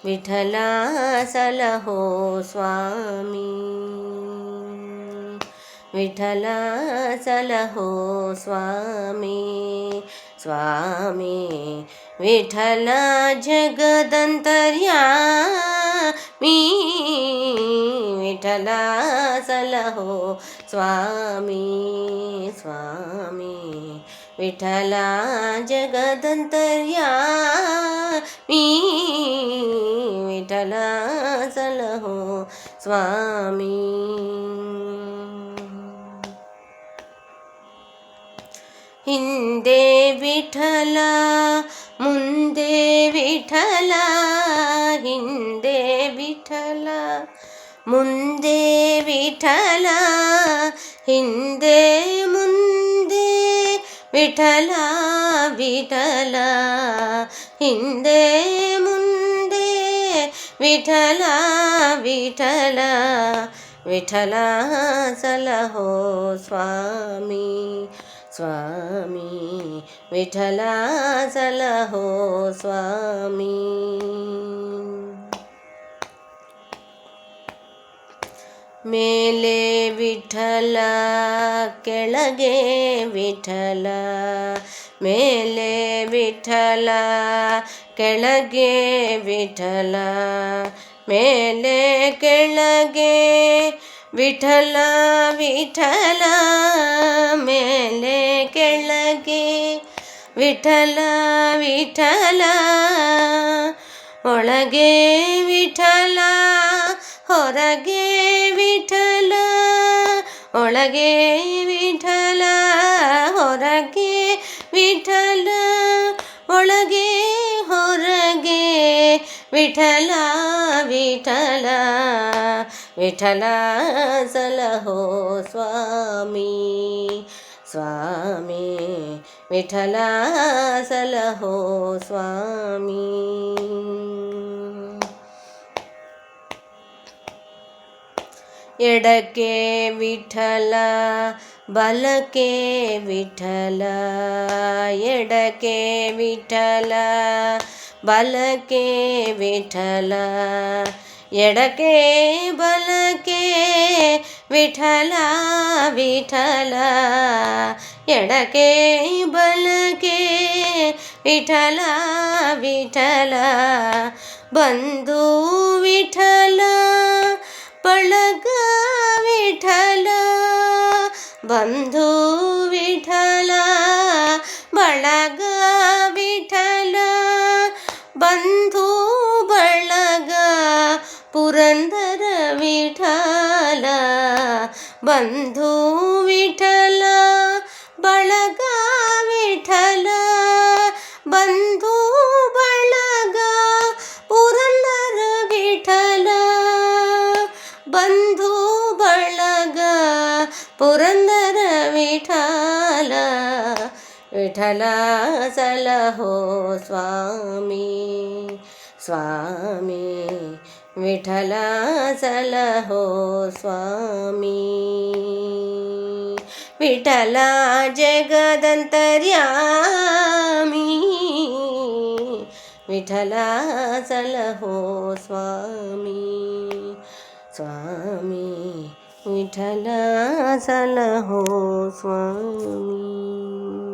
विठला सलहो स्वामी, विठला सलहो स्वामी, स्वामी विठला जगदंतर्यामी, विठला सलहो स्वामी, स्वामी विठला जगदंतर्यामी, विठला सलहो स्वामी. ಹಿಂದೆ ವಿಠಲ ಮುಂದೆ ವಿಠಲ, ಹಿಂದೆ ವಿಠಲ ಮುಂದೆ ವಿಠಲ, ಹಿಂದೆ ಮುಂದೆ ವಿಠಲ ವಿಠಲ, ಹಿಂದೆ ಮುಂದೆ ವಿಠಲ ವಿಠಲ, ವಿಠಲ ಸಲಹೋ ಸ್ವಾಮಿ, स्वामी विठला सलहो स्वामी. मेले विठल केळगे विठल, मेले विठल केळगे विठल, मेले केळगे ವಿಠಲ ವಿಠಲ, ಮೇಲೆ ಕೆಳಗೆ ವಿಠಲ ವಿಠಲ, ಒಳಗೆ ವಿಠಲ ಹೊರಗೆ ವಿಠಲ, ಒಳಗೆ ವಿಠಲ ಹೊರಗೆ ವಿಠಲ, ಒಳಗೆ ಹೊರಗೆ ವಿಠಲ ವಿಠಲ, ವಿಠಲ ಸಲಹೋ ಸ್ವಾಮಿ, ಸ್ವಾಮಿ ವಿಠಲ ಸಲಹೋ ಸ್ವಾಮಿ. ಎಡಕ್ಕೆ ವಿಠಲ ಬಲಕ್ಕೆ ವಿಠಲ, ಎಡಕ್ಕೆ ವಿಠಲ ಬಲಕ್ಕೆ ವಿಠಲ, ಎಡಕ್ಕೆ ಬಲಕ್ಕೆ ವಿಠಲ ವಿಠಲ, ಎಡಕ್ಕೆ ಬಲಕ್ಕೆ ವಿಠಲ ವಿಠಲ, ಬಂಧು ವಿಠಲ ಬಳಗ ವಿಠಲ, ಬಂಧು ವಿಠಲ ಬಳಗ ವಿಠಲ, ಬಂಧು ಬಳಗ ಪುರಂದರ ವಿಠಲ, ಬಂಧು ವಿಠಲ ಬಳಗ ವಿಠಲ, ಬಂಧು ಬಳಗ ಪುರಂದರ ವಿಠಲ, ಬಂಧು ಬಳಗ ಪುರಂದರ ವಿಠಲ, ವಿಠಲ ಸಲಹೋ ಸ್ವಾಮಿ, ಸ್ವಾಮಿ ವಿಠಲ ಸಲಹೋ ಸ್ವಾಮಿ. ವಿಠಲ ಜಗದಂತರ್ಯಾಮಿ, ವಿಠಲ ಸಲಹೋ ಸ್ವಾಮಿ, ಸ್ವಾಮಿ ವಿಠಲ ಸಲಹೋ ಸ್ವಾಮಿ.